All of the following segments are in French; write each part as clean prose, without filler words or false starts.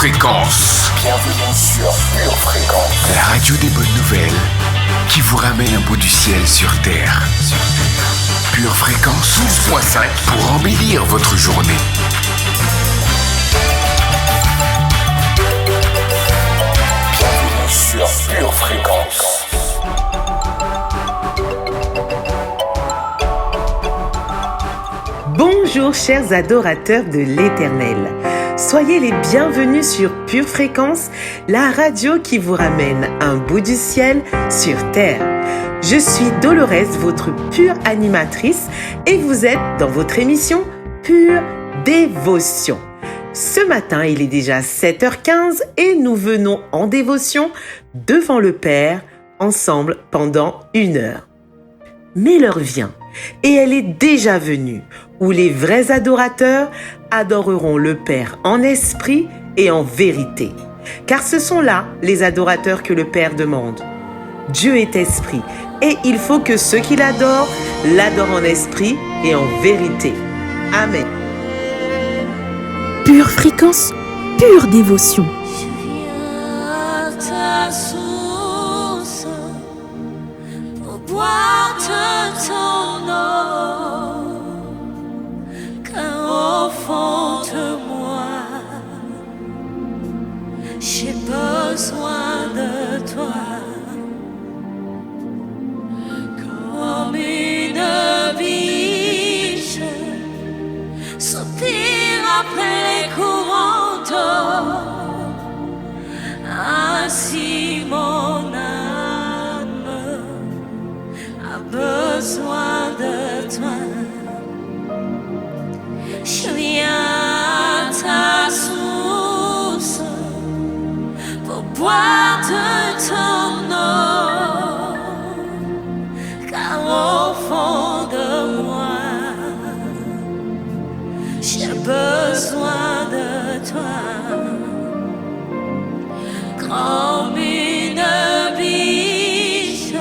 Fréquence. Bienvenue sur Pure Fréquence. La radio des bonnes nouvelles qui vous ramène un bout du ciel sur Terre. Pure Fréquence 12.5 pour embellir votre journée. Bienvenue sur Pure Fréquence. Bonjour chers adorateurs de l'Éternel. Soyez les bienvenus sur Pure Fréquence, la radio qui vous ramène un bout du ciel sur terre. Je suis Dolores, votre pure animatrice, et vous êtes dans votre émission Pure Dévotion. Ce matin, il est déjà 7h15 et nous venons en dévotion devant le Père, ensemble pendant 1 heure. Mais l'heure vient, et elle est déjà venue, où les vrais adorateurs adoreront le Père en esprit et en vérité. Car ce sont là les adorateurs que le Père demande. Dieu est esprit, et il faut que ceux qui l'adorent en esprit et en vérité. Amen. Pure Fréquence, pure dévotion. Je viens à ta source pour boire de ton eau, car au fond de moi, j'ai besoin de toi. Comme une biche soupire après les courants d'eau, ainsi mon âme a besoin de toi. Je viens à ta source pour boire de ton eau, car au fond de moi, j'ai besoin de toi. Comme une biche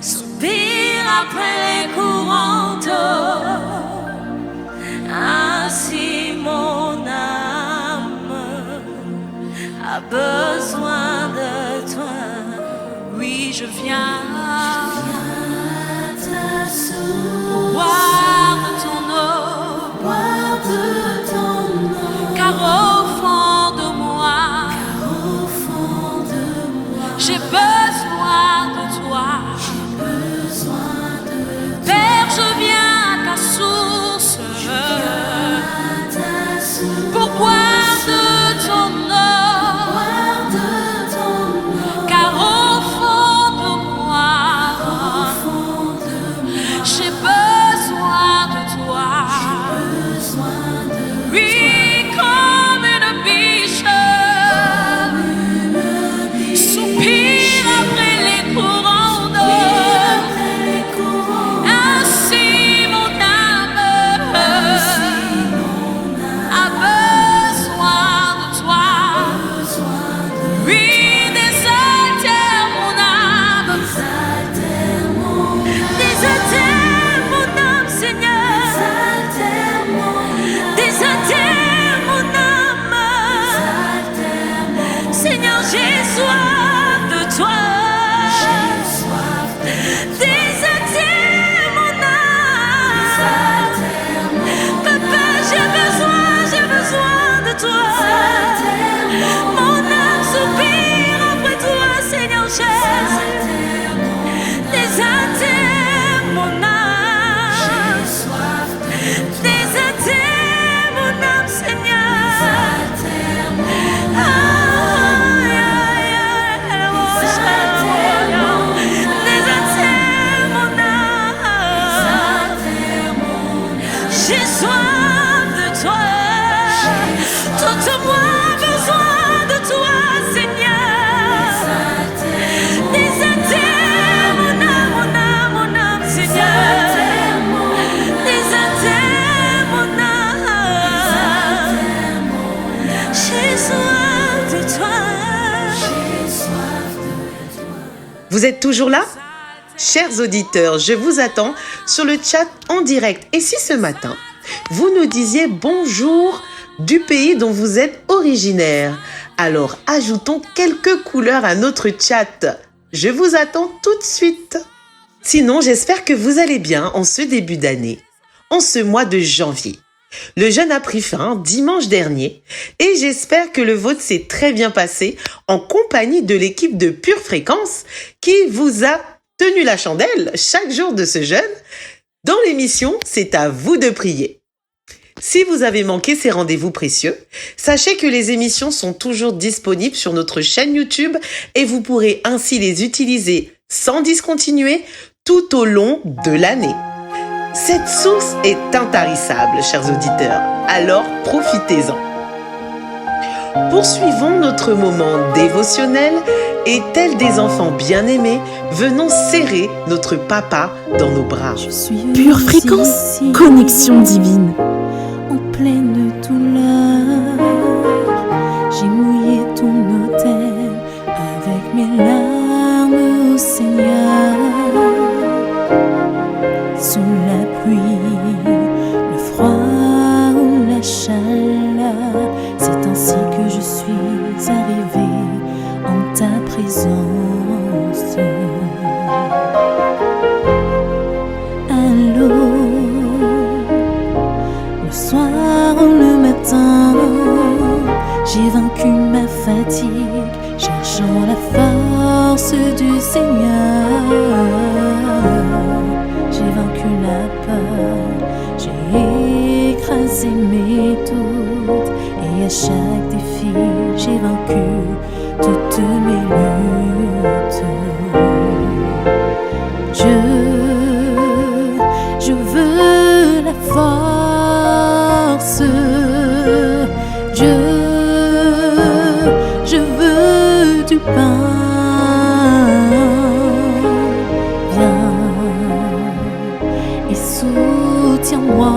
soupire après les courants d'eau, ainsi mon âme a besoin de toi. Oui, je viens à ta source, boire de ton eau, car au fond de moi, j'ai besoin de toi. Père, je viens à ta source pour boire de ton eau, car au fond de moi, j'ai besoin de toi. Oui, comme une biche soupire après les courants d'eau, ainsi mon âme a besoin de toi. Oui, désaltère mon âme, désaltère mon âme, Seigneur, désaltère mon âme, Seigneur, j'ai soif de toi. Désaltère mon âme, Papa, j'ai besoin de toi. Mon âme soupire après toi, Seigneur, désaltère mon âme, désaltère mon âme, Seigneur. Désaltère mon âme, j'ai soif de toi. Tout moi a besoin de toi, Seigneur. Désaltère mon âme, mon âme, Seigneur. Désaltère mon âme, j'ai soif de toi. Vous êtes toujours là ? Chers auditeurs, je vous attends sur le chat en direct. Et si ce matin, vous nous disiez bonjour du pays dont vous êtes originaire. Alors ajoutons quelques couleurs à notre chat. Je vous attends tout de suite. Sinon, j'espère que vous allez bien en ce début d'année, en ce mois de janvier. Le jeûne a pris fin dimanche dernier et j'espère que le vôtre s'est très bien passé en compagnie de l'équipe de Pure Fréquence qui vous a tenu la chandelle chaque jour de ce jeûne. Dans l'émission, c'est à vous de prier. Si vous avez manqué ces rendez-vous précieux, sachez que les émissions sont toujours disponibles sur notre chaîne YouTube et vous pourrez ainsi les utiliser sans discontinuer tout au long de l'année. Cette source est intarissable, chers auditeurs, alors profitez-en. Poursuivons notre moment dévotionnel et tels des enfants bien-aimés, venons serrer notre papa dans nos bras. Pure Fréquence, connexion divine. En pleine douleur, j'ai mouillé ton autel avec mes larmes au Seigneur. Sous la pluie, le froid ou la chaleur, c'est ainsi que je suis arrivée en ta présence. Allô, le soir ou le matin, j'ai vaincu ma fatigue, cherchant la force du Seigneur. J'ai vaincu la peur, j'ai écrasé mes doutes, et à chaque défi, j'ai vaincu toutes mes luttes. Je veux la force, Dieu, je veux du pain. Soutiens-moi,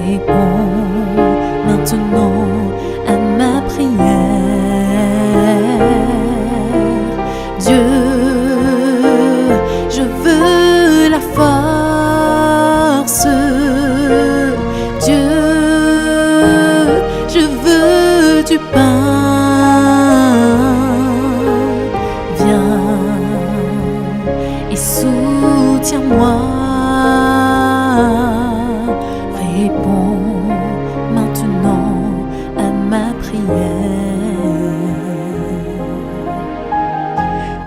réponds maintenant à ma prière. Dieu, je veux la force. Dieu, je veux du pain. Viens et soutiens-moi, réponds maintenant à ma prière.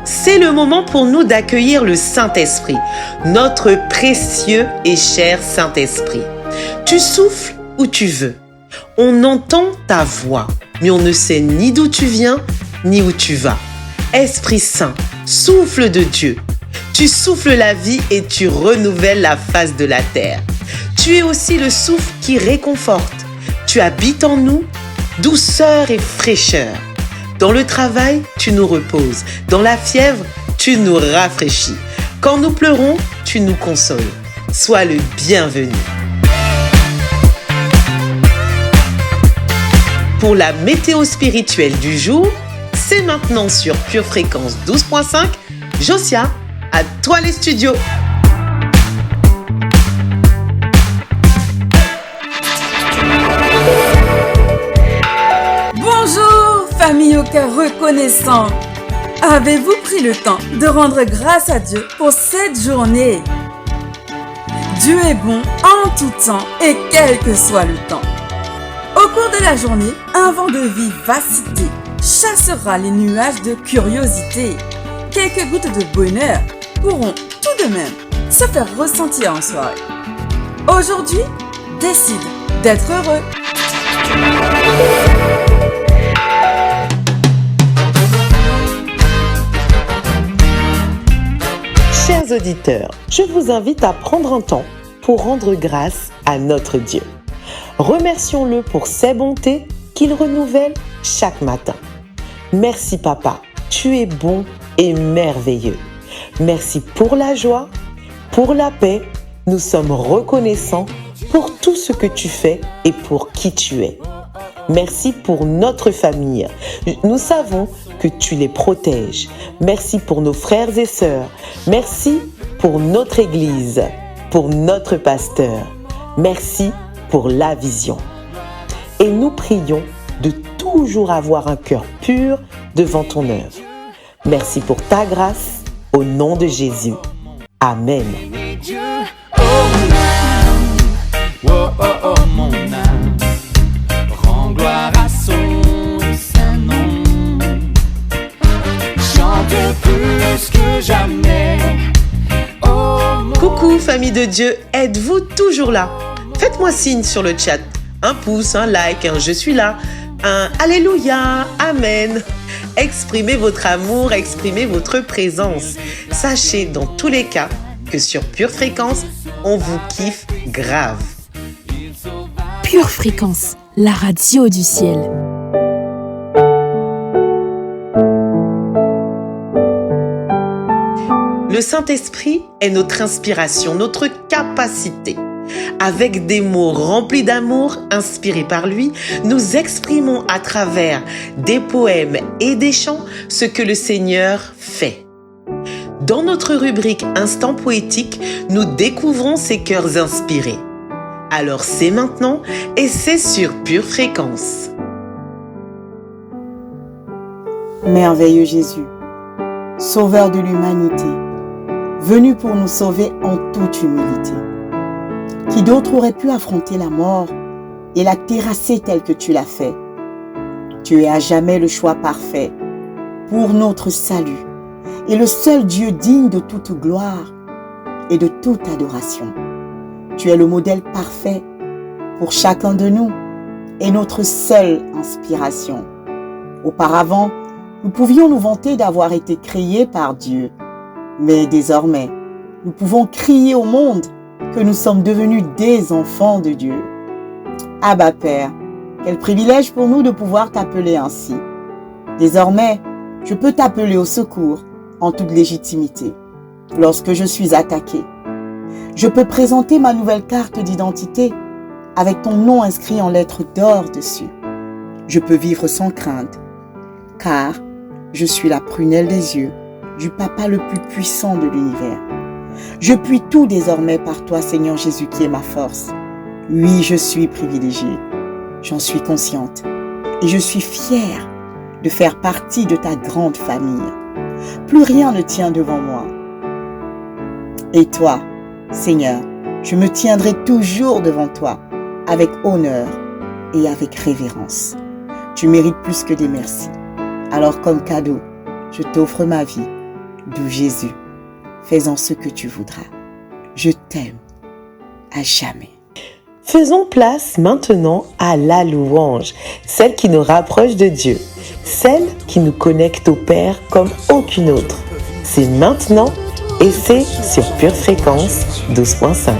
C'est le moment pour nous d'accueillir le Saint-Esprit, notre précieux et cher Saint-Esprit. Tu souffles où tu veux. On entend ta voix, mais on ne sait ni d'où tu viens, ni où tu vas. Esprit Saint, souffle de Dieu. Tu souffles la vie et tu renouvelles la face de la terre. Tu es aussi le souffle qui réconforte. Tu habites en nous, douceur et fraîcheur. Dans le travail, tu nous reposes. Dans la fièvre, tu nous rafraîchis. Quand nous pleurons, tu nous consoles. Sois le bienvenu. Pour la météo spirituelle du jour, c'est maintenant sur Pure Fréquence 12.5. Josia, à toi les studios. Bonjour, famille au cœur reconnaissant. Avez-vous pris le temps de rendre grâce à Dieu pour cette journée? Dieu est bon en tout temps et quel que soit le temps. Au cours de la journée, un vent de vivacité chassera les nuages de curiosité. Quelques gouttes de bonheur pourront tout de même se faire ressentir en soirée. Aujourd'hui, décide d'être heureux. Chers auditeurs, je vous invite à prendre un temps pour rendre grâce à notre Dieu. Remercions-le pour ses bontés qu'il renouvelle chaque matin. Merci papa, tu es bon et merveilleux. Merci pour la joie, pour la paix. Nous sommes reconnaissants pour tout ce que tu fais et pour qui tu es. Merci pour notre famille. Nous savons que tu les protèges. Merci pour nos frères et sœurs. Merci pour notre Église, pour notre pasteur. Merci pour la vision. Et nous prions de toujours avoir un cœur pur devant ton œuvre. Merci pour ta grâce, au nom de Jésus. Amen. Oh, oh, oh, mon âme, rends gloire à son saint nom. Chante plus que jamais. Oh, Coucou famille de Dieu, êtes-vous toujours là? Faites-moi signe sur le chat. Un pouce, un like, un je suis là, un alléluia, amen. Exprimez votre amour, exprimez votre présence. Sachez dans tous les cas que sur Pure Fréquence, on vous kiffe grave. Pure Fréquence, la radio du ciel. Le Saint-Esprit est notre inspiration, notre capacité. Avec des mots remplis d'amour, inspirés par lui, nous exprimons à travers des poèmes et des chants ce que le Seigneur fait. Dans notre rubrique Instant poétique, nous découvrons ces cœurs inspirés. Alors c'est maintenant et c'est sur Pure Fréquence. Merveilleux Jésus, Sauveur de l'humanité, venu pour nous sauver en toute humilité. Qui d'autre aurait pu affronter la mort et la terrasser telle que tu l'as fait? Tu es à jamais le choix parfait pour notre salut et le seul Dieu digne de toute gloire et de toute adoration. Tu es le modèle parfait pour chacun de nous et notre seule inspiration. Auparavant, nous pouvions nous vanter d'avoir été créés par Dieu, mais désormais, nous pouvons crier au monde que nous sommes devenus des enfants de Dieu. Abba Père, quel privilège pour nous de pouvoir t'appeler ainsi. Désormais, je peux t'appeler au secours en toute légitimité lorsque je suis attaqué. Je peux présenter ma nouvelle carte d'identité avec ton nom inscrit en lettres d'or dessus. Je peux vivre sans crainte, car je suis la prunelle des yeux du Papa le plus puissant de l'univers. Je puis tout désormais par toi, Seigneur Jésus, qui est ma force. Oui, je suis privilégiée, j'en suis consciente et je suis fière de faire partie de ta grande famille. Plus rien ne tient devant moi. Et toi, Seigneur, je me tiendrai toujours devant toi avec honneur et avec révérence. Tu mérites plus que des merci. Alors comme cadeau, je t'offre ma vie, d'où Jésus. Fais-en ce que tu voudras. Je t'aime à jamais. Faisons place maintenant à la louange, celle qui nous rapproche de Dieu, celle qui nous connecte au Père comme aucune autre. C'est maintenant et c'est sur Pure Fréquence 12.5.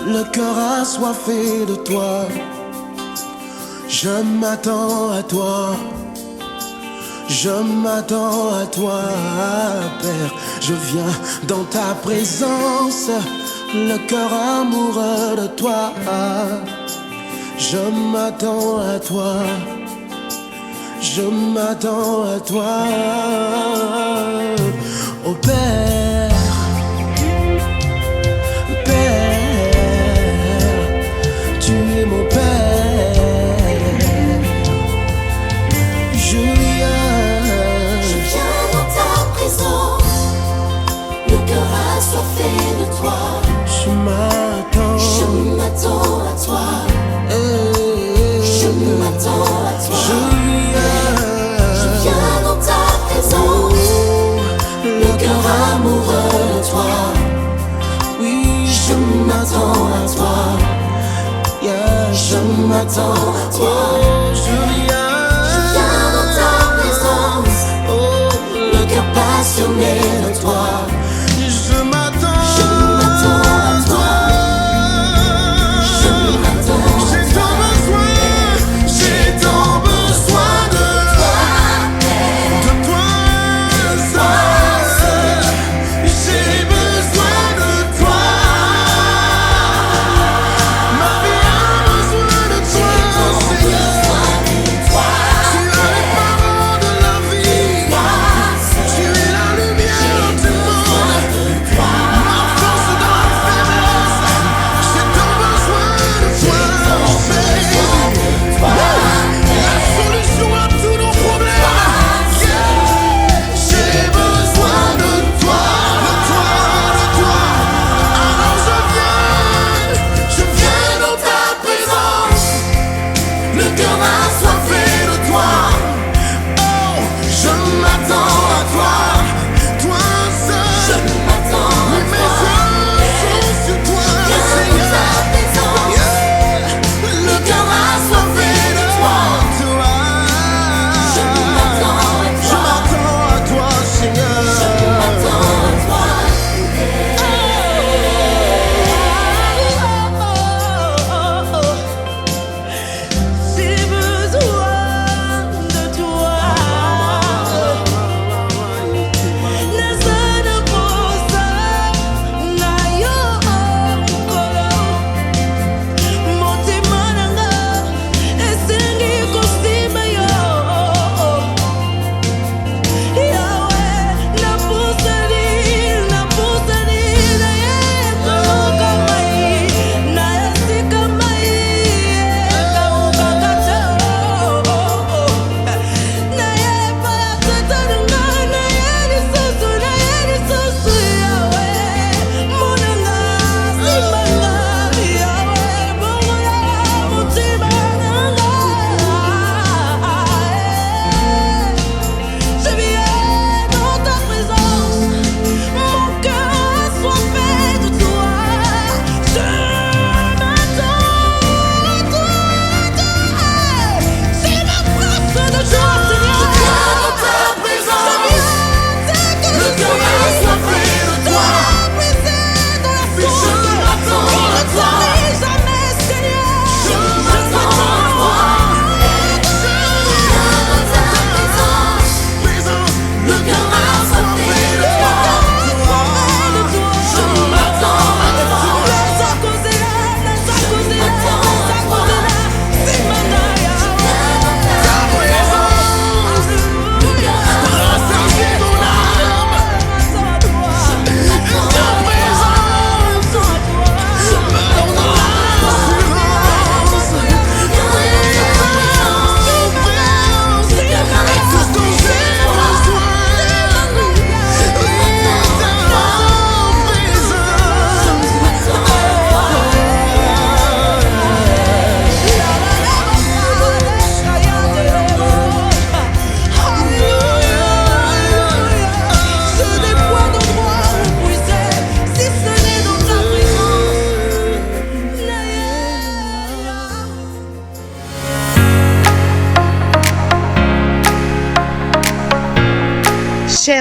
Le cœur assoiffé de toi, je m'attends à toi, je m'attends à toi, Père. Je viens dans ta présence, le cœur amoureux de toi. Je m'attends à toi, je m'attends à toi, oh Père. De toi, je m'attends à toi, je m'attends à toi, je viens dans ta présence, le cœur amoureux de toi, oui, je m'attends à toi, je m'attends à toi, je viens dans ta présence, le cœur passionné de toi. Je m'attends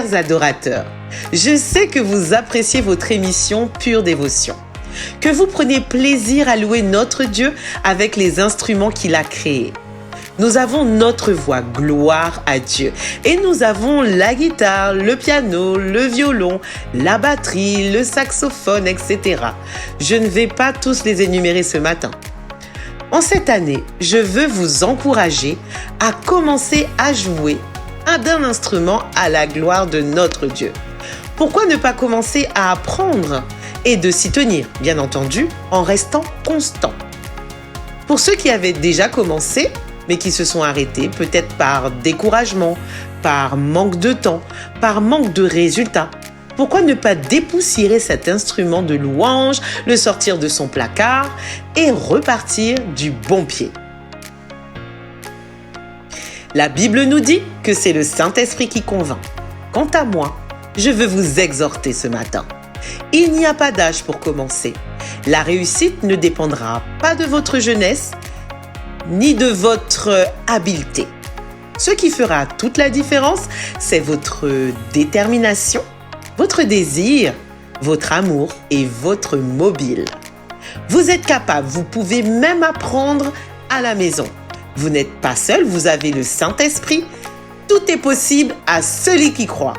Chers adorateurs, je sais que vous appréciez votre émission Pure Dévotion, que vous prenez plaisir à louer notre Dieu avec les instruments qu'il a créés. Nous avons notre voix, gloire à Dieu. Et nous avons la guitare, le piano, le violon, la batterie, le saxophone, etc. Je ne vais pas tous les énumérer ce matin. En cette année, je veux vous encourager à commencer à jouer d'un instrument à la gloire de notre Dieu. Pourquoi ne pas commencer à apprendre et de s'y tenir, bien entendu, en restant constant? Pour ceux qui avaient déjà commencé, mais qui se sont arrêtés, peut-être par découragement, par manque de temps, par manque de résultats, pourquoi ne pas dépoussiérer cet instrument de louange, le sortir de son placard et repartir du bon pied? La Bible nous dit que c'est le Saint-Esprit qui convainc. Quant à moi, je veux vous exhorter ce matin. Il n'y a pas d'âge pour commencer. La réussite ne dépendra pas de votre jeunesse, ni de votre habileté. Ce qui fera toute la différence, c'est votre détermination, votre désir, votre amour et votre mobile. Vous êtes capable, vous pouvez même apprendre à la maison. Vous n'êtes pas seul, vous avez le Saint-Esprit. Tout est possible à celui qui croit.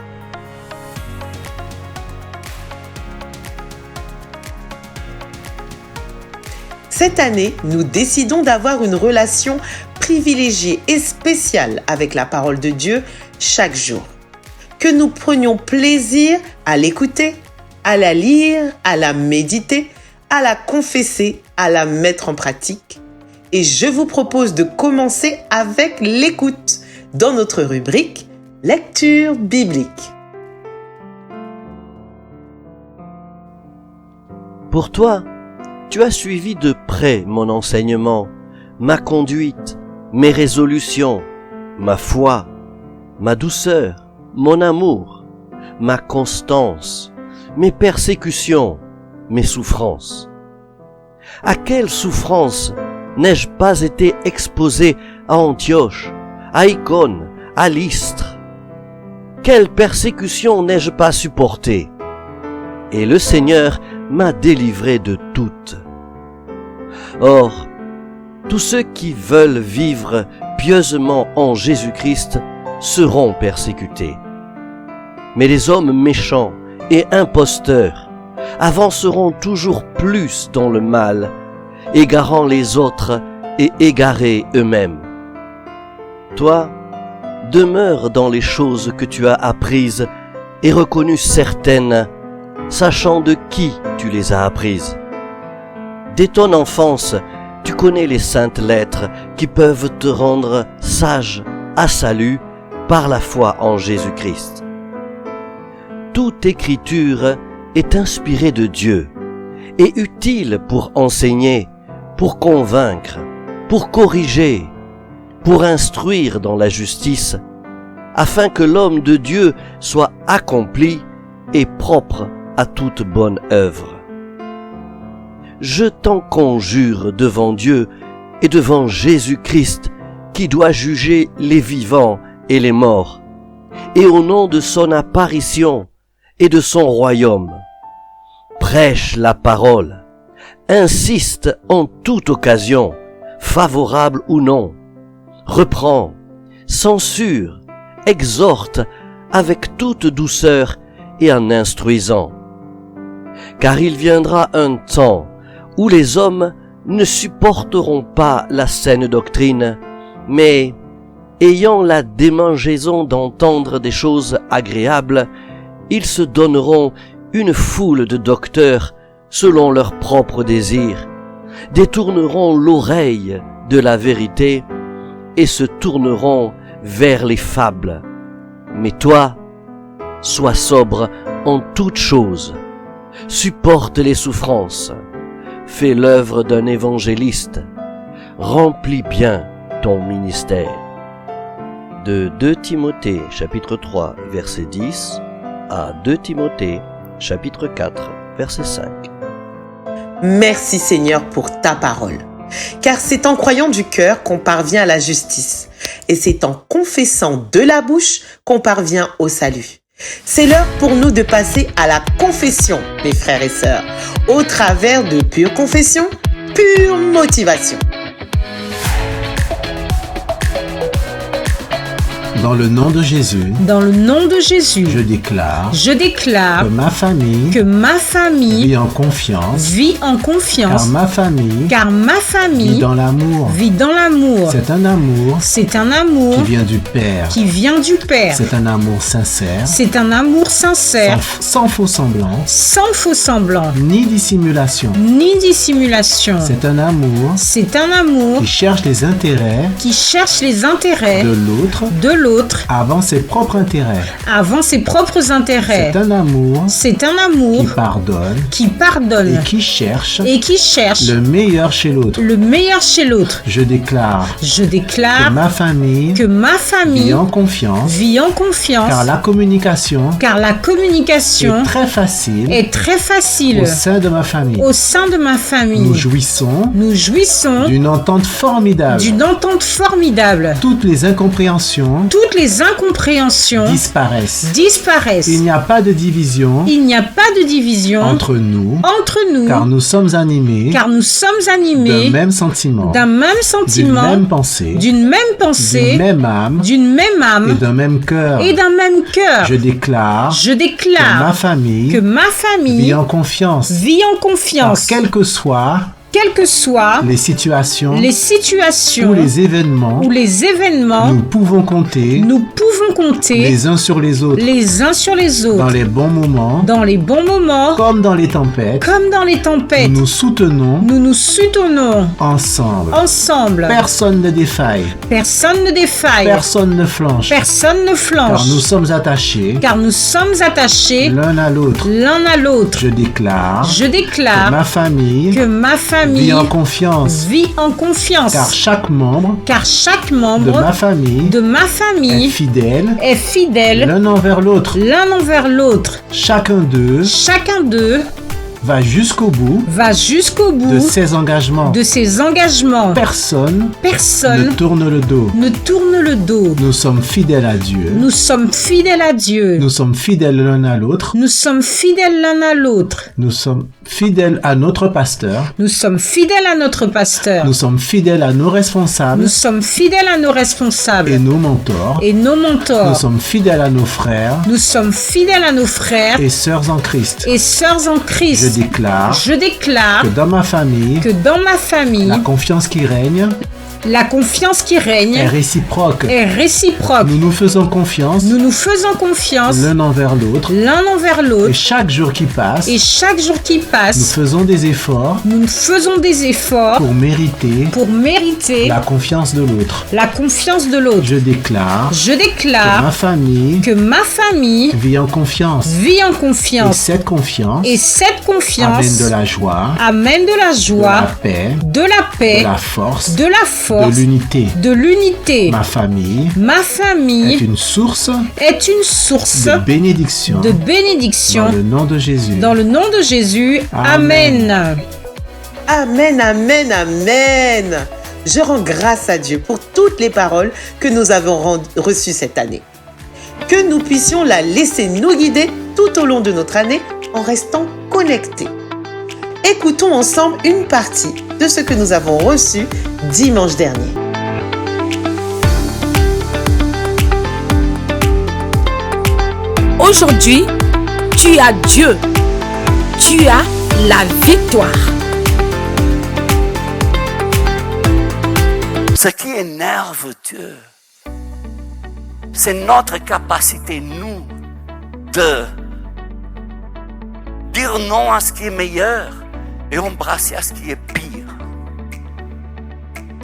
Cette année, nous décidons d'avoir une relation privilégiée et spéciale avec la parole de Dieu chaque jour. Que nous prenions plaisir à l'écouter, à la lire, à la méditer, à la confesser, à la mettre en pratique. Et je vous propose de commencer avec l'écoute dans notre rubrique Lecture biblique. Pour toi, tu as suivi de près mon enseignement, ma conduite, mes résolutions, ma foi, ma douceur, mon amour, ma constance, mes persécutions, mes souffrances. À quelle souffrance n'ai-je pas été exposé à Antioche, à Icône, à Lystre? Quelle persécution n'ai-je pas supportée? Et le Seigneur m'a délivré de toutes. Or, tous ceux qui veulent vivre pieusement en Jésus-Christ seront persécutés. Mais les hommes méchants et imposteurs avanceront toujours plus dans le mal, égarant les autres et égarés eux-mêmes. Toi, demeure dans les choses que tu as apprises et reconnues certaines, sachant de qui tu les as apprises. Dès ton enfance, tu connais les saintes lettres qui peuvent te rendre sage à salut par la foi en Jésus-Christ. Toute écriture est inspirée de Dieu et utile pour enseigner, pour convaincre, pour corriger, pour instruire dans la justice, afin que l'homme de Dieu soit accompli et propre à toute bonne œuvre. Je t'en conjure devant Dieu et devant Jésus-Christ, qui doit juger les vivants et les morts, et au nom de son apparition et de son royaume. Prêche la parole, insiste en toute occasion, favorable ou non, reprend, censure, exhorte avec toute douceur et en instruisant. Car il viendra un temps où les hommes ne supporteront pas la saine doctrine, mais, ayant la démangeaison d'entendre des choses agréables, ils se donneront une foule de docteurs selon leurs propres désirs, détourneront l'oreille de la vérité et se tourneront vers les fables. Mais toi, sois sobre en toutes choses, supporte les souffrances, fais l'œuvre d'un évangéliste, remplis bien ton ministère. De 2 Timothée chapitre 3 verset 10 à 2 Timothée chapitre 4 verset 5. Merci Seigneur pour ta parole, car c'est en croyant du cœur qu'on parvient à la justice, et c'est en confessant de la bouche qu'on parvient au salut. C'est l'heure pour nous de passer à la confession, mes frères et sœurs, au travers de Pure Confession, Pure Motivation. Dans le nom de Jésus, je déclare que ma famille vit en confiance, car ma famille vit dans l'amour. C'est un amour qui vient du Père. C'est un amour sincère, sans faux semblant, ni dissimulation. C'est un amour qui cherche les intérêts de l'autre avant ses propres intérêts. C'est un amour qui pardonne et qui cherche le meilleur chez l'autre. Je déclare que ma famille vit en confiance, car la communication est très facile au sein de ma famille. Nous jouissons d'une entente formidable. Toutes les incompréhensions disparaissent. Il n'y a pas de division entre nous, car nous sommes animés d'un même sentiment, d'une même pensée, d'une même âme et d'un même cœur. Je déclare que ma famille vit en confiance, car quel que soit les situations ou les événements, nous pouvons compter les uns sur les autres, dans les bons moments comme dans les tempêtes. Nous nous soutenons ensemble. Personne ne défaille, personne ne flanche, car nous sommes attachés l'un à l'autre. Je déclare que ma famille vit en confiance, car chaque membre de ma famille est fidèle l'un envers l'autre. Chacun d'eux va jusqu'au bout de ses engagements. Personne ne tourne le dos. Nous sommes fidèles à Dieu. Nous sommes fidèles l'un à l'autre. Nous sommes fidèles à notre pasteur. Nous sommes fidèles à nos responsables. Et nos mentors. Nous sommes fidèles à nos frères. Et sœurs en Christ. Je déclare que dans ma famille, la confiance qui règne est réciproque. Nous nous faisons confiance l'un envers l'autre. Et chaque jour qui passe, nous faisons des efforts pour mériter la confiance de l'autre. Je déclare que ma famille vit en confiance. Et cette confiance amène de la joie, de la paix, de la force, de l'unité. Ma famille est une source de bénédiction. Dans le nom de Jésus. Amen. Amen, amen, amen. Je rends grâce à Dieu pour toutes les paroles que nous avons reçues cette année. Que nous puissions la laisser nous guider tout au long de notre année en restant connectés. Écoutons ensemble une partie de ce que nous avons reçu dimanche dernier. Aujourd'hui, tu as Dieu. Tu as la victoire. Ce qui énerve Dieu, c'est notre capacité, nous, de dire non à ce qui est meilleur et embrasser à ce qui est pire.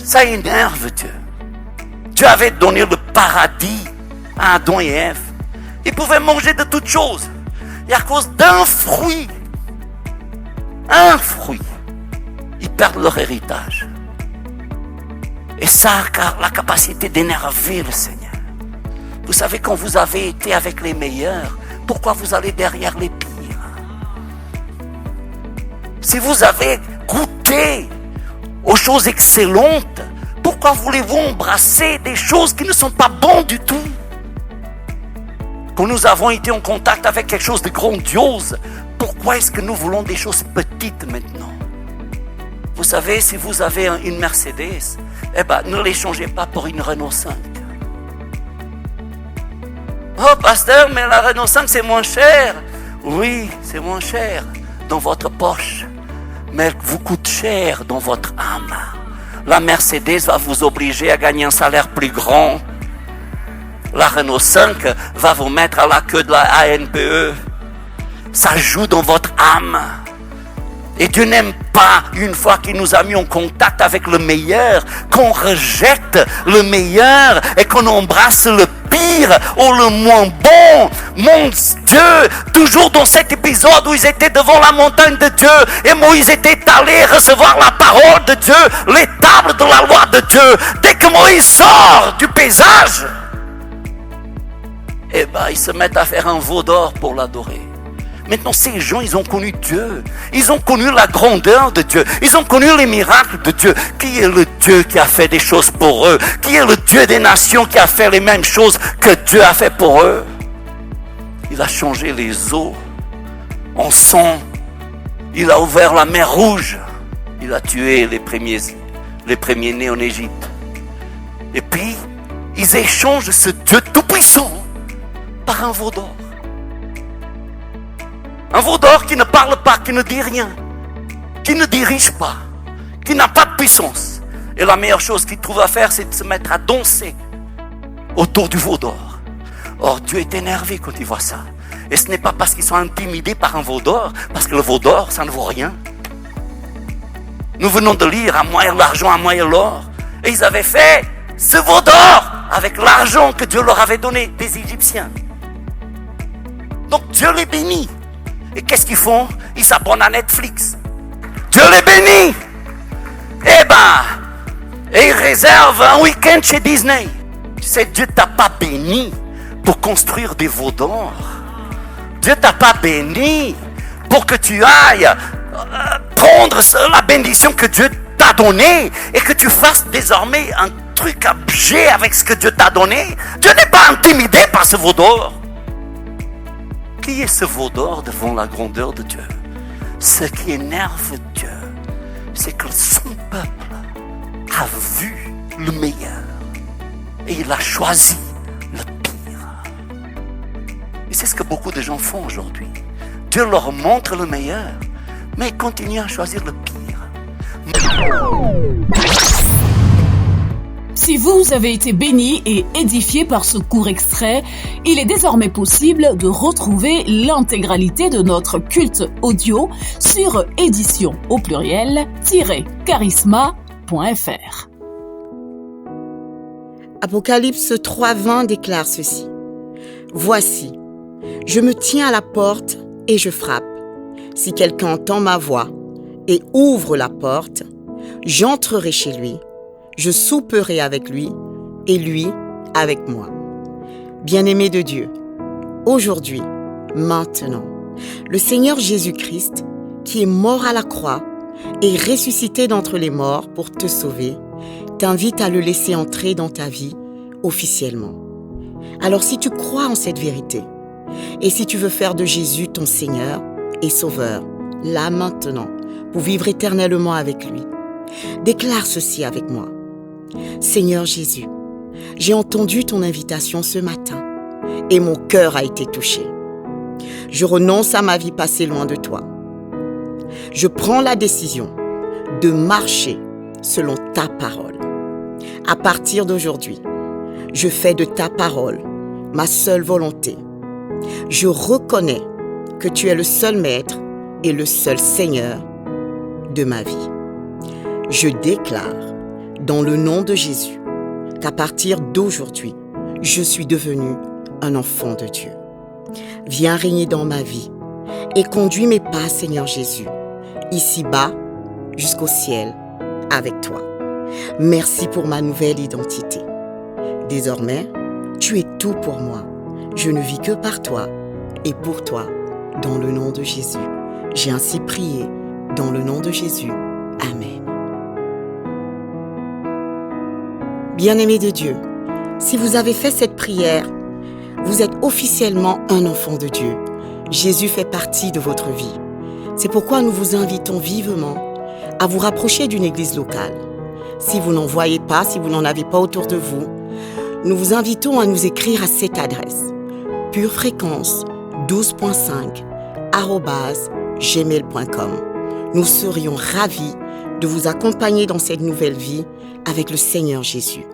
Ça énerve Dieu. Dieu avait donné le paradis à Adam et Ève. Ils pouvaient manger de toutes choses. Et à cause d'un fruit, ils perdent leur héritage. Et ça a la capacité d'énerver le Seigneur. Vous savez, quand vous avez été avec les meilleurs, pourquoi vous allez derrière les pires? Si vous avez goûté aux choses excellentes, pourquoi voulez-vous embrasser des choses qui ne sont pas bonnes du tout? quand nous avons été en contact avec quelque chose de grandiose, pourquoi est-ce que nous voulons des choses petites maintenant? Vous savez, si vous avez une Mercedes, ne l'échangez pas pour une Renault 5. Oh, pasteur, mais la Renault 5 c'est moins cher. Oui, c'est moins cher dans votre poche, mais elle vous coûte cher dans votre âme. La Mercedes va vous obliger à gagner un salaire plus grand. La Renault 5 va vous mettre à la queue de la ANPE. Ça joue dans votre âme. Et Dieu n'aime pas, une fois qu'il nous a mis en contact avec le meilleur, qu'on rejette le meilleur et qu'on embrasse le pire ou le moins bon. Mon Dieu, toujours dans cet épisode où ils étaient devant la montagne de Dieu et Moïse était allé recevoir la parole de Dieu, les tables de la loi de Dieu. Dès que Moïse sort du paysage, ils se mettent à faire un veau d'or pour l'adorer. Maintenant, ces gens, ils ont connu Dieu. Ils ont connu la grandeur de Dieu. Ils ont connu les miracles de Dieu. Qui est le Dieu qui a fait des choses pour eux? Qui est le Dieu des nations qui a fait les mêmes choses que Dieu a fait pour eux? Il a changé les eaux en sang. Il a ouvert la mer Rouge. Il a tué les premiers-nés en Égypte. Et puis, ils échangent ce Dieu tout-puissant par un veau d'or. Un veau d'or qui ne parle pas, qui ne dit rien, qui ne dirige pas, qui n'a pas de puissance. Et la meilleure chose qu'il trouve à faire, c'est de se mettre à danser autour du veau d'or. Or, Dieu est énervé quand il voit ça. Et ce n'est pas parce qu'ils sont intimidés par un veau d'or, parce que le veau d'or, ça ne vaut rien. Nous venons de lire à moyen l'argent, à moyen l'or. Et ils avaient fait ce veau d'or avec l'argent que Dieu leur avait donné des Égyptiens. Donc Dieu les bénit. Et qu'est-ce qu'ils font? Ils s'abonnent à Netflix. Dieu les bénit. Et ils réservent un week-end chez Disney. Tu sais, Dieu t'a pas béni pour construire des veaux d'or. Dieu t'a pas béni pour que tu ailles prendre la bénédiction que Dieu t'a donnée et que tu fasses désormais un truc objet avec ce que Dieu t'a donné. Dieu n'est pas intimidé par ce veau d'or. Qui est ce veau d'or devant la grandeur de Dieu? Ce qui énerve Dieu, c'est que son peuple a vu le meilleur et il a choisi le pire. Et c'est ce que beaucoup de gens font aujourd'hui. Dieu leur montre le meilleur, mais ils continuent à choisir le pire. Si vous avez été béni et édifié par ce court extrait, il est désormais possible de retrouver l'intégralité de notre culte audio sur édition au pluriel-charisma.fr. Apocalypse 3:20 déclare ceci. Voici, je me tiens à la porte et je frappe. Si quelqu'un entend ma voix et ouvre la porte, j'entrerai chez lui. Je souperai avec lui et lui avec moi. Bien-aimé de Dieu, aujourd'hui, maintenant, le Seigneur Jésus-Christ, qui est mort à la croix et ressuscité d'entre les morts pour te sauver, t'invite à le laisser entrer dans ta vie officiellement. Alors si tu crois en cette vérité et si tu veux faire de Jésus ton Seigneur et Sauveur, là maintenant, pour vivre éternellement avec lui, déclare ceci avec moi. Seigneur Jésus, j'ai entendu ton invitation ce matin et mon cœur a été touché. Je renonce à ma vie passée loin de toi. Je prends la décision de marcher selon ta parole. À partir d'aujourd'hui, je fais de ta parole ma seule volonté. Je reconnais que tu es le seul maître et le seul Seigneur de ma vie. Je déclare dans le nom de Jésus qu'à partir d'aujourd'hui, je suis devenu un enfant de Dieu. Viens régner dans ma vie et conduis mes pas, Seigneur Jésus, ici-bas jusqu'au ciel avec toi. Merci pour ma nouvelle identité. Désormais, tu es tout pour moi. Je ne vis que par toi et pour toi, dans le nom de Jésus. J'ai ainsi prié dans le nom de Jésus. Amen. Bien-aimés de Dieu, si vous avez fait cette prière, vous êtes officiellement un enfant de Dieu. Jésus fait partie de votre vie. C'est pourquoi nous vous invitons vivement à vous rapprocher d'une église locale. Si vous n'en voyez pas, si vous n'en avez pas autour de vous, nous vous invitons à nous écrire à cette adresse purefréquence12.5@gmail.com. Nous serions ravis de vous accompagner dans cette nouvelle vie avec le Seigneur Jésus.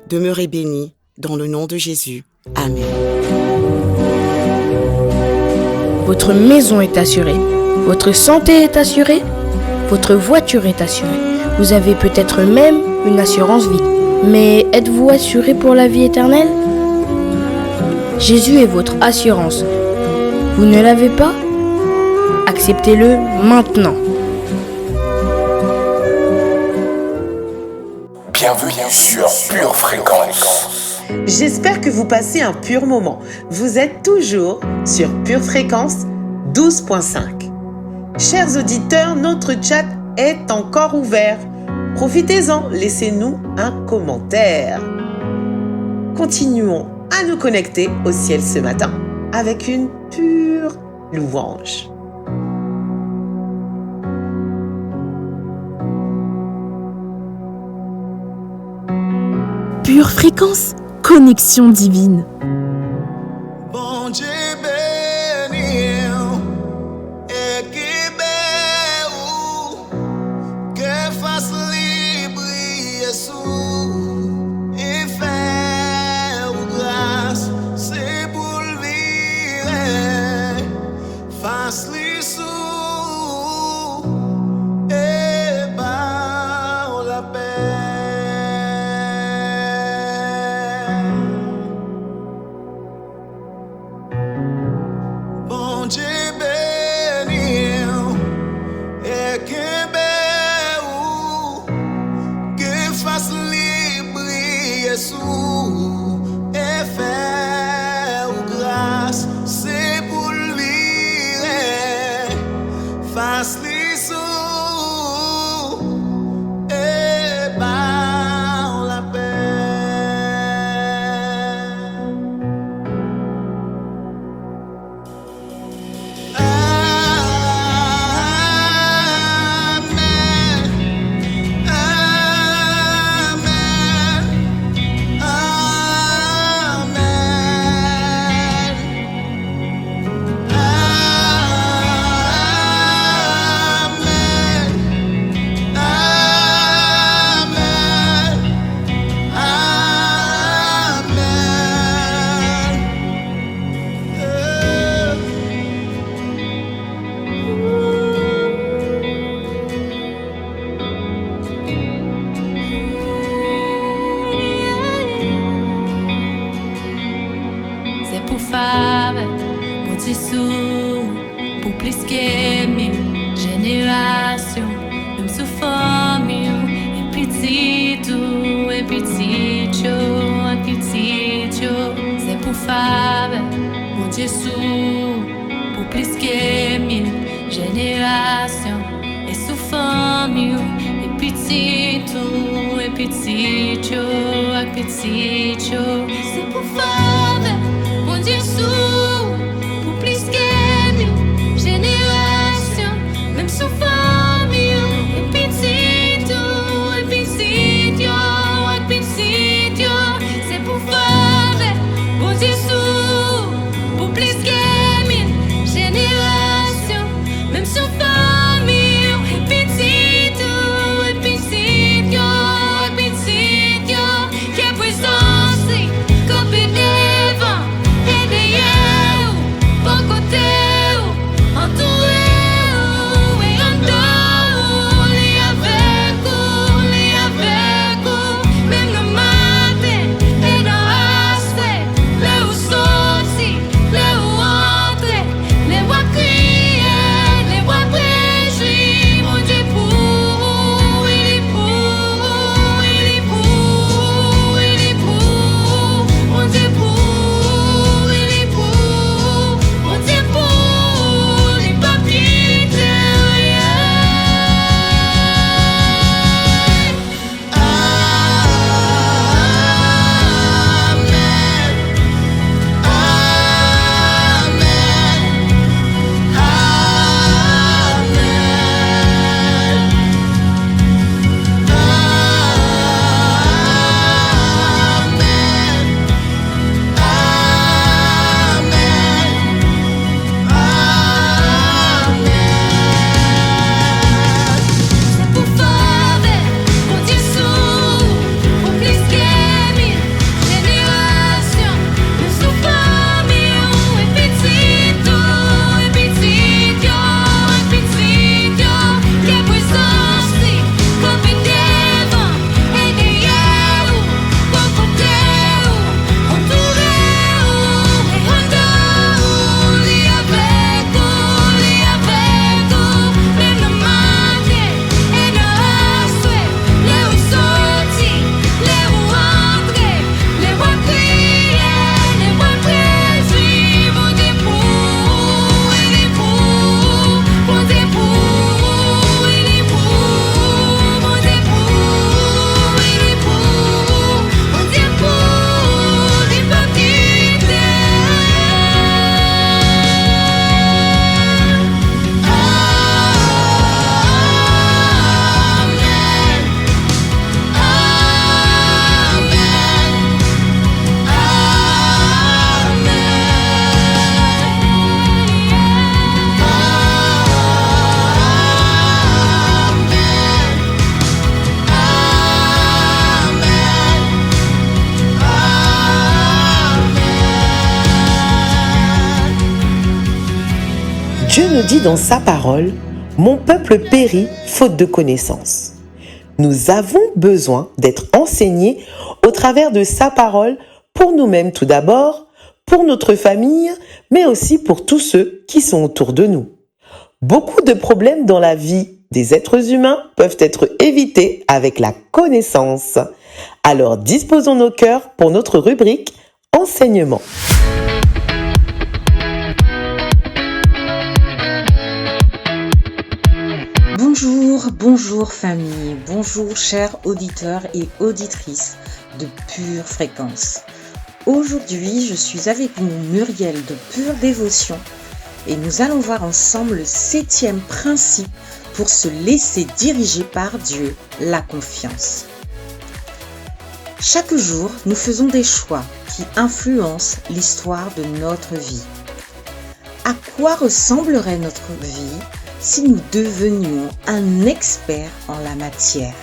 Demeurez bénis dans le nom de Jésus. Amen. Votre maison est assurée, votre santé est assurée, votre voiture est assurée. Vous avez peut-être même une assurance vie. Mais êtes-vous assuré pour la vie éternelle? Jésus est votre assurance. Vous ne l'avez pas? Acceptez-le maintenant. Bienvenue sur Pure Fréquence. J'espère que vous passez un pur moment. Vous êtes toujours sur Pure Fréquence 12.5. Chers auditeurs, notre chat est encore ouvert. Profitez-en, laissez-nous un commentaire. Continuons à nous connecter au ciel ce matin avec une pure louange. Pure Fréquence, connexion divine. Bon Dieu béni, équipez ou que fasse libre sous et faire grâce, c'est pour le vivre, fasse lui sous et par la paix. Et faire grâce, c'est pour le vivre, fasse les sous et par la pour plus que 1000 générations, même sous forme, et petit tout, et petit yo, c'est pour faire mon Jésus, pour plus que 1000 générations, et sous forme, et petit tout, et petit yo, c'est pour faire mon Jésus. Plus que 1000 générations, même sous forme, et petit tout, et petit yo, c'est pour faire bon Jésus, pour plus que 1000 générations, même sous forme, et petit tout, et petit yo, qui est présence, comme devant et derrière. Dieu nous dit dans sa parole, « Mon peuple périt faute de connaissance ». Nous avons besoin d'être enseignés au travers de sa parole pour nous-mêmes tout d'abord, pour notre famille, mais aussi pour tous ceux qui sont autour de nous. Beaucoup de problèmes dans la vie des êtres humains peuvent être évités avec la connaissance. Alors disposons nos cœurs pour notre rubrique enseignement. Bonjour famille, bonjour chers auditeurs et auditrices de Pure Fréquence. Aujourd'hui, je suis avec vous Muriel de Pure Dévotion et nous allons voir ensemble le 7e principe pour se laisser diriger par Dieu, la confiance. Chaque jour, nous faisons des choix qui influencent l'histoire de notre vie. À quoi ressemblerait notre vie si nous devenions un expert en la matière?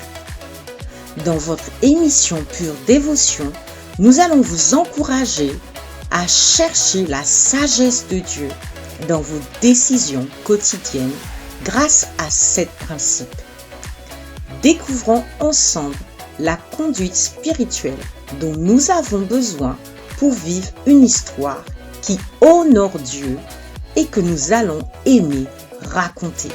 Dans votre émission Pure Dévotion, nous allons vous encourager à chercher la sagesse de Dieu dans vos décisions quotidiennes grâce à 7 principes. Découvrons ensemble la conduite spirituelle dont nous avons besoin pour vivre une histoire qui honore Dieu et que nous allons aimer raconter.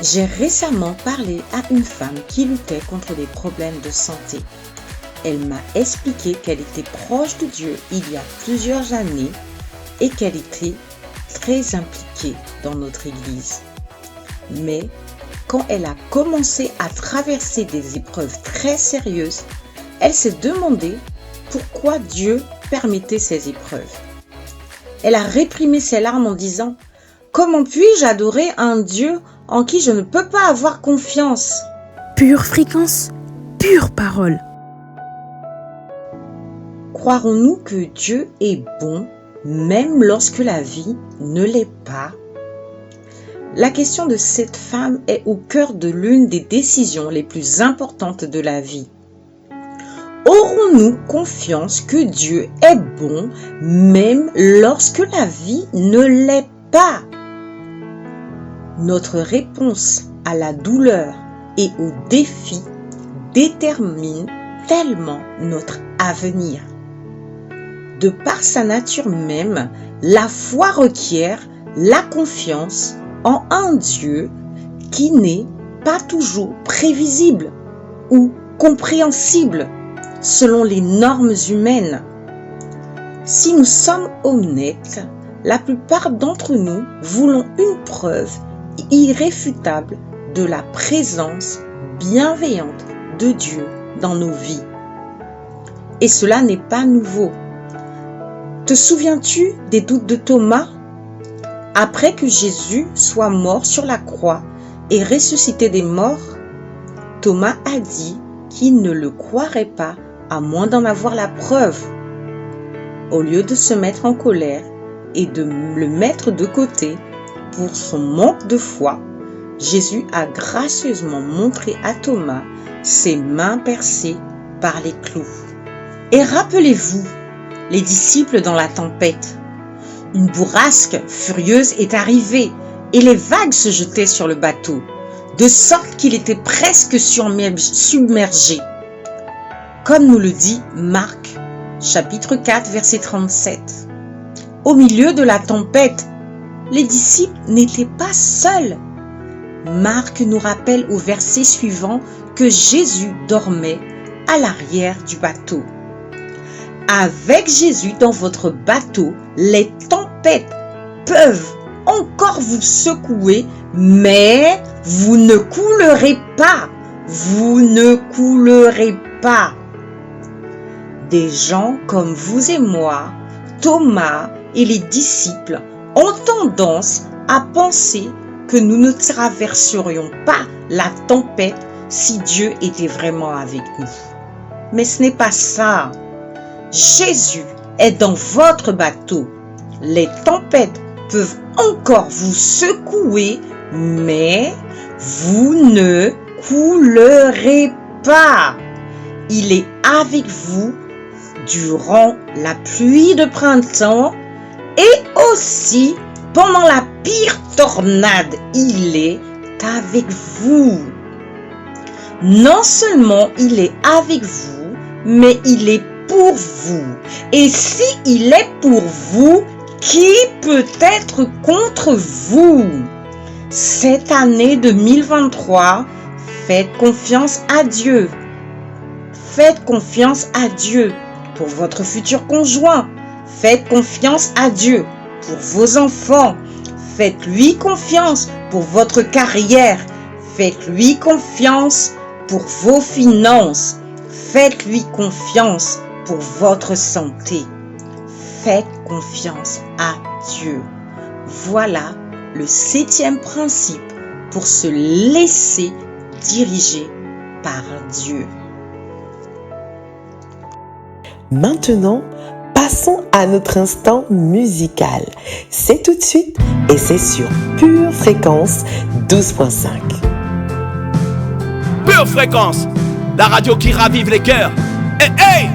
J'ai récemment parlé à une femme qui luttait contre des problèmes de santé. Elle m'a expliqué qu'elle était proche de Dieu il y a plusieurs années et qu'elle était très impliquée dans notre église. Mais quand elle a commencé à traverser des épreuves très sérieuses, elle s'est demandé pourquoi Dieu permettait ces épreuves. Elle a réprimé ses larmes en disant « Comment puis-je adorer un Dieu en qui je ne peux pas avoir confiance ?» Pure fréquence, pure parole. Croirons-nous que Dieu est bon même lorsque la vie ne l'est pas? La question de cette femme est au cœur de l'une des décisions les plus importantes de la vie. Aurons-nous confiance que Dieu est bon même lorsque la vie ne l'est pas? Notre réponse à la douleur et au défi détermine tellement notre avenir. De par sa nature même, la foi requiert la confiance en un Dieu qui n'est pas toujours prévisible ou compréhensible selon les normes humaines. Si nous sommes honnêtes, la plupart d'entre nous voulons une preuve irréfutable de la présence bienveillante de Dieu dans nos vies. Et cela n'est pas nouveau. Te souviens-tu des doutes de Thomas? Après que Jésus soit mort sur la croix et ressuscité des morts, Thomas a dit qu'il ne le croirait pas à moins d'en avoir la preuve. Au lieu de se mettre en colère et de le mettre de côté pour son manque de foi, Jésus a gracieusement montré à Thomas ses mains percées par les clous. Et rappelez-vous, les disciples dans la tempête. Une bourrasque furieuse est arrivée et les vagues se jetaient sur le bateau, de sorte qu'il était presque submergé. Comme nous le dit Marc, chapitre 4, verset 37. Au milieu de la tempête, les disciples n'étaient pas seuls. Marc nous rappelle au verset suivant que Jésus dormait à l'arrière du bateau. Avec Jésus dans votre bateau, les tempêtes peuvent encore vous secouer, mais vous ne coulerez pas. Vous ne coulerez pas. Des gens comme vous et moi, Thomas et les disciples ont tendance à penser que nous ne traverserions pas la tempête si Dieu était vraiment avec nous. Mais ce n'est pas ça. Jésus est dans votre bateau. Les tempêtes peuvent encore vous secouer, mais vous ne coulerez pas. Il est avec vous durant la pluie de printemps et aussi pendant la pire tornade. Il est avec vous. Non seulement il est avec vous, mais il est pour vous. Et si il est pour vous, qui peut être contre vous? Cette année 2023, faites confiance à Dieu. Faites confiance à Dieu pour votre futur conjoint. Faites confiance à Dieu pour vos enfants. Faites-lui confiance pour votre carrière. Faites-lui confiance pour vos finances. Faites-lui confiance pour votre santé. Faites confiance à Dieu. Voilà le 7e principe pour se laisser diriger par Dieu. Maintenant, passons à notre instant musical. C'est tout de suite et c'est sur Pure Fréquence 12.5. Pure Fréquence, la radio qui ravive les cœurs. Hey, hey!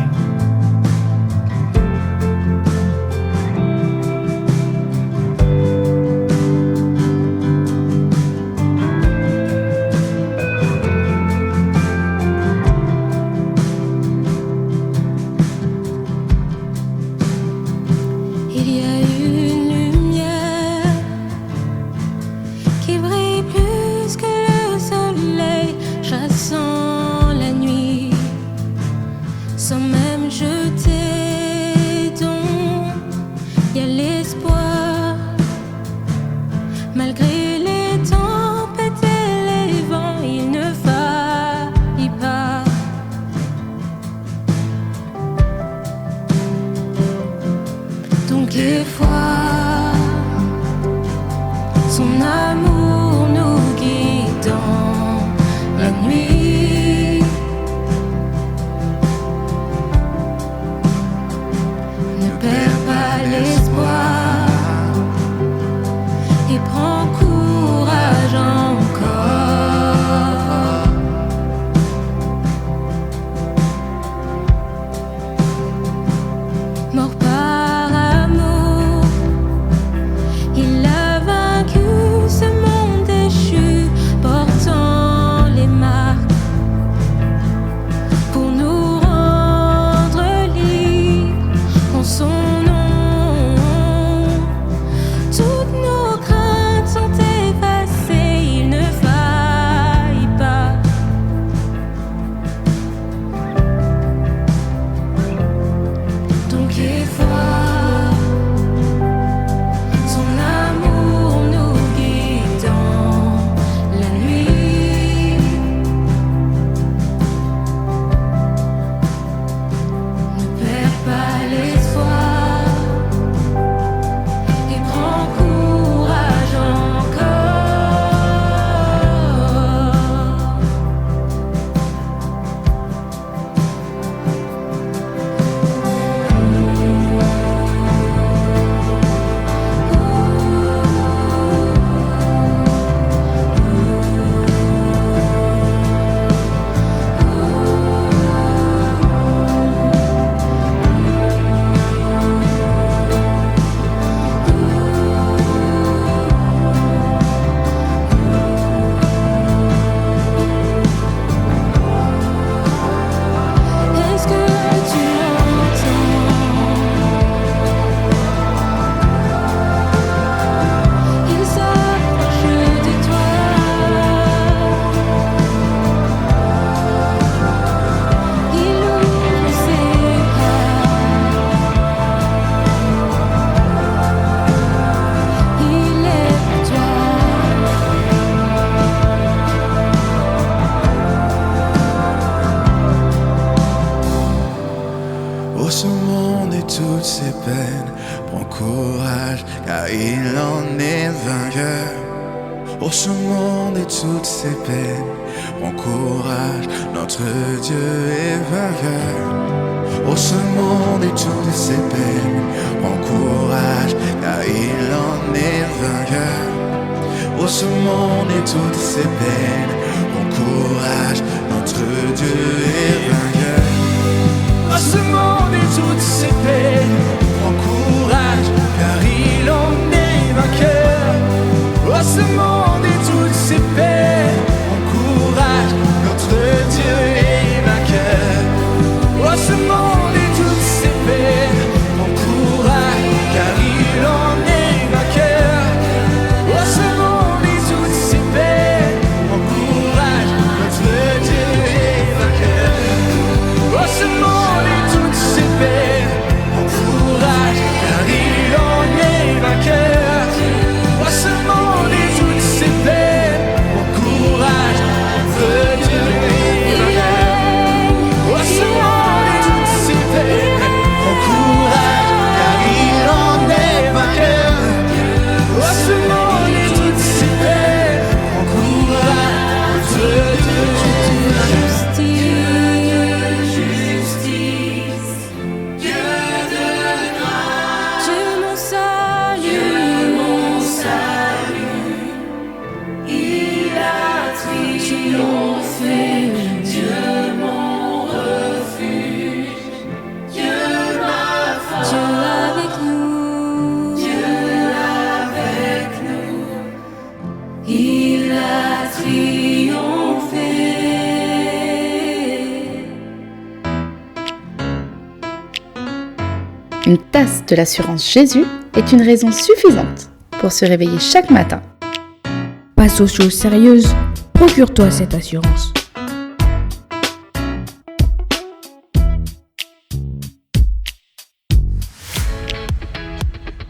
Oh, ce monde et toutes ses peines, prends courage, car il en est vainqueur. Oh, ce monde et toutes ses peines, prends courage, notre Dieu est vainqueur. Oh, ce monde et toutes ses peines, prends courage, car il en est vainqueur. Oh, ce monde et toutes ses peines, prends courage, notre Dieu est vainqueur. Oh, ce monde et toutes ses peines, prends courage, car il en est vainqueur. Oh, ce monde et toutes ses peines, prends courage, notre Dieu est vainqueur. Oh, ce monde et toutes ses peines, prends courage, car il en est vainqueur. Oh, ce monde et toutes ses peines, prends courage, notre Dieu est vainqueur. Justice, Dieu de grâce, Dieu mon salut, il a triomphé. Dieu mon refuge, Dieu ma force, Dieu avec nous, Dieu avec nous, il a triomphé. Une tasse de l'assurance Jésus est une raison suffisante pour se réveiller chaque matin. Passe aux choses sérieuses, procure-toi cette assurance.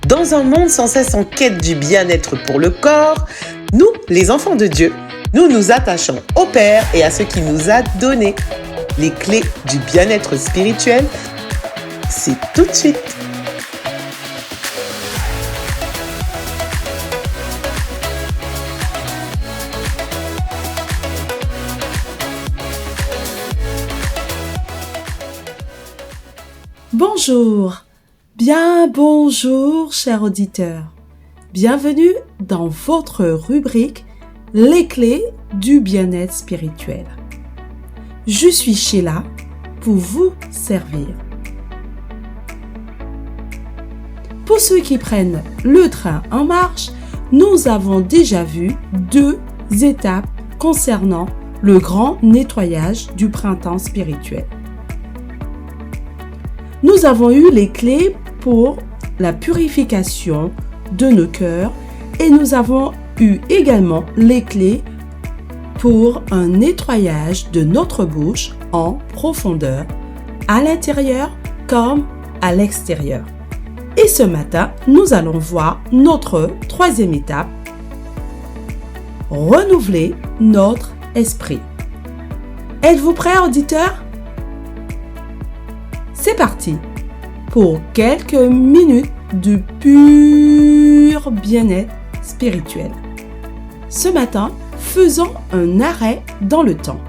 Dans un monde sans cesse en quête du bien-être pour le corps, nous, les enfants de Dieu, nous nous attachons au Père et à ce qu'il nous a donné. Les clés du bien-être spirituel, c'est tout de suite. Bonjour, bien bonjour chers auditeurs. Bienvenue dans votre rubrique Les clés du bien-être spirituel. Je suis Sheila pour vous servir. Pour ceux qui prennent le train en marche, nous avons déjà vu 2 étapes concernant le grand nettoyage du printemps spirituel. Nous avons eu les clés pour la purification de nos cœurs et nous avons eu également les clés pour un nettoyage de notre bouche en profondeur, à l'intérieur comme à l'extérieur. Et ce matin, nous allons voir notre 3e étape, renouveler notre esprit. Êtes-vous prêts, auditeurs? C'est parti pour quelques minutes de pur bien-être spirituel. Ce matin, faisons un arrêt dans le temps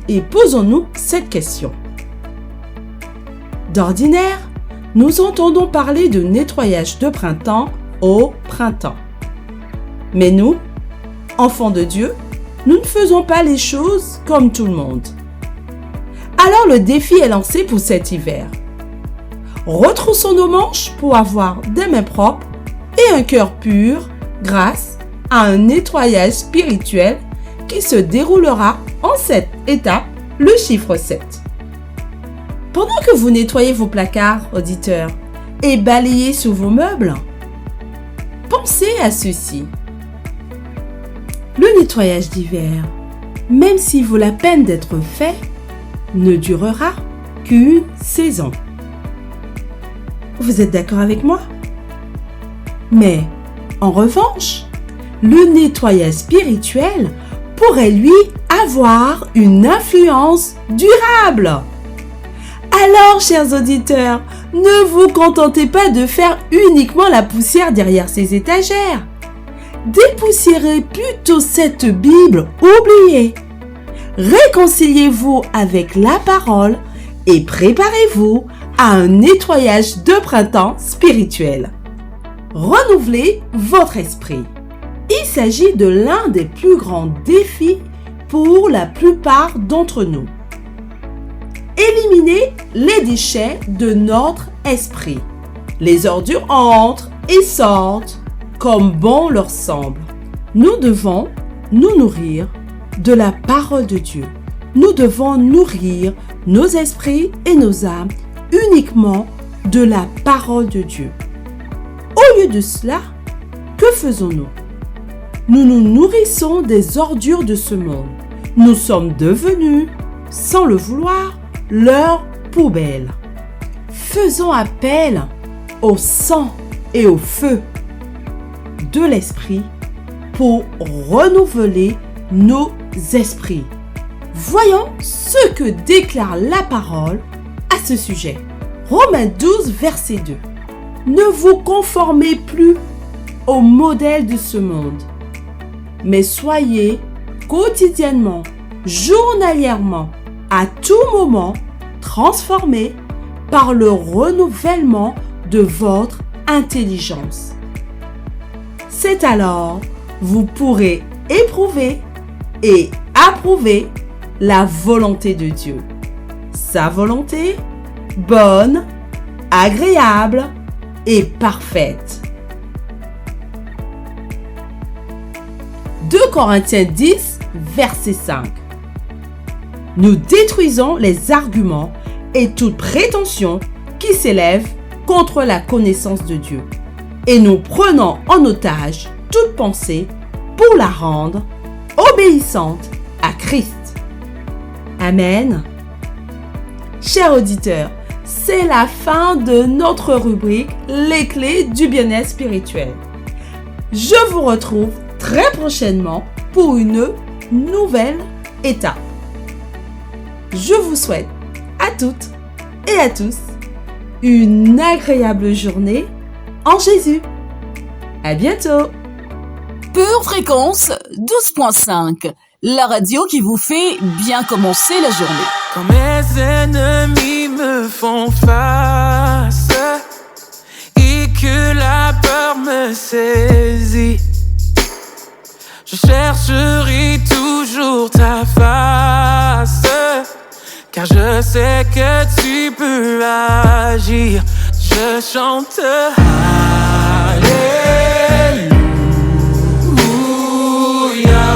et posons-nous cette question. D'ordinaire, nous entendons parler de nettoyage de printemps au printemps. Mais nous, enfants de Dieu, nous ne faisons pas les choses comme tout le monde. Alors le défi est lancé pour cet hiver. Retroussons nos manches pour avoir des mains propres et un cœur pur grâce à un nettoyage spirituel qui se déroulera en cette étape, le chiffre 7. Pendant que vous nettoyez vos placards, auditeurs, et balayez sur vos meubles, pensez à ceci. Le nettoyage d'hiver, même s'il vaut la peine d'être fait, ne durera qu'une saison. Vous êtes d'accord avec moi? Mais, en revanche, le nettoyage spirituel pourrait lui avoir une influence durable. Alors, chers auditeurs, ne vous contentez pas de faire uniquement la poussière derrière ces étagères. Dépoussiérez plutôt cette Bible oubliée. Réconciliez-vous avec la parole et préparez-vous à un nettoyage de printemps spirituel. Renouvelez votre esprit. Il s'agit de l'un des plus grands défis pour la plupart d'entre nous. éliminer les déchets de notre esprit. Les ordures entrent et sortent comme bon leur semble. Nous devons nous nourrir de la parole de Dieu. Nous devons nourrir nos esprits et nos âmes uniquement de la parole de Dieu. Au lieu de cela, que faisons-nous? Nous nous nourrissons des ordures de ce monde. Nous sommes devenus, sans le vouloir, leur poubelle. Faisons appel au sang et au feu de l'esprit pour renouveler nos esprits. Voyons ce que déclare la parole à ce sujet. Romains 12, verset 2. Ne vous conformez plus au modèle de ce monde, mais soyez quotidiennement, journalièrement, à tout moment, transformés par le renouvellement de votre intelligence. C'est alors vous pourrez éprouver et approuver la volonté de Dieu. Sa volonté, bonne, agréable et parfaite. 2 Corinthiens 10, verset 5. Nous détruisons les arguments et toute prétention qui s'élève contre la connaissance de Dieu. Et nous prenons en otage toute pensée pour la rendre obéissante à Christ. Amen. Chers auditeurs, c'est la fin de notre rubrique Les clés du bien-être spirituel. Je vous retrouve très prochainement pour une nouvelle étape. Je vous souhaite à toutes et à tous une agréable journée en Jésus. À bientôt. Pure Fréquence 12.5, la radio qui vous fait bien commencer la journée. Quand mes ennemis me font face et que la peur me saisit, je chercherai toujours ta face, car je sais que tu peux agir. Je chante Alléluia,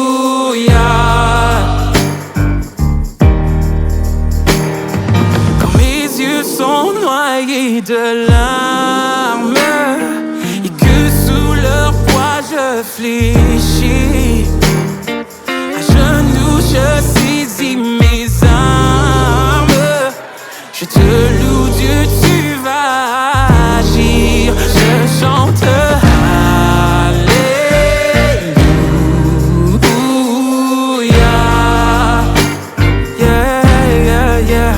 Alléluia. Quand mes yeux sont noyés de larmes et que sous leur poids je fléchis, à genoux je saisis mes armes, je te loue Dieu, tu vas agir. Je chante Alléluia, yeah, yeah, yeah.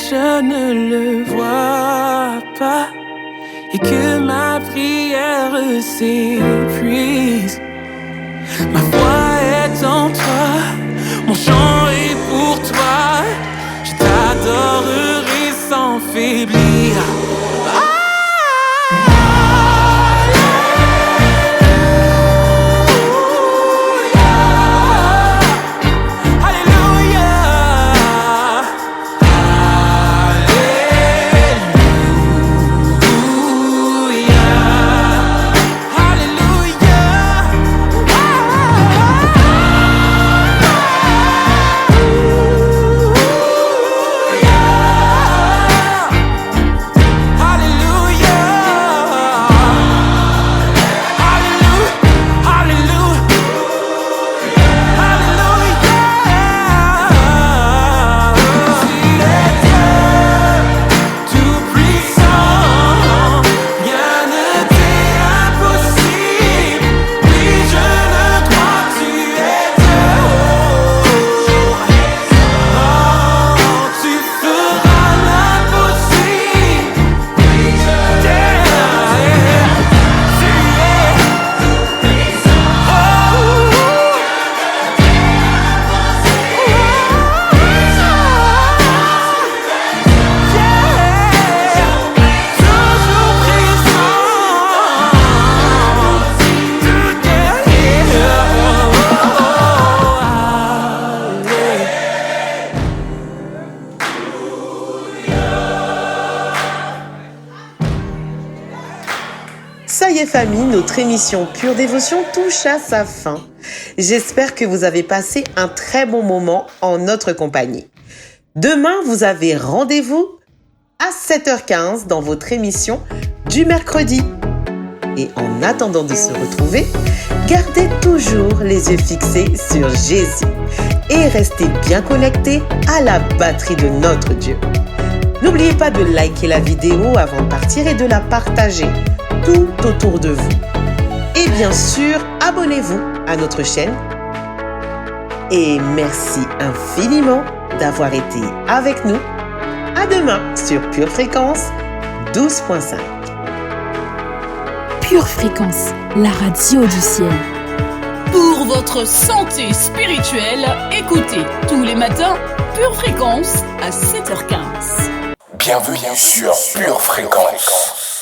Je ne le vois pas et que ma prière s'épuise, ma foi est en toi, mon chant est pour toi, je t'adorerai sans faiblir. famille, notre émission Pure Dévotion touche à sa fin. J'espère que vous avez passé un très bon moment en notre compagnie. Demain, vous avez rendez-vous à 7h15 dans votre émission du mercredi. Et en attendant de se retrouver, gardez toujours les yeux fixés sur Jésus et restez bien connectés à la batterie de notre Dieu. N'oubliez pas de liker la vidéo avant de partir et de la partager tout autour de vous. Et bien sûr, abonnez-vous à notre chaîne. Et merci infiniment d'avoir été avec nous. À demain sur Pure Fréquence 12.5. Pure Fréquence, la radio du ciel. Pour votre santé spirituelle, écoutez tous les matins Pure Fréquence à 7h15. Bienvenue sur Pure Fréquence.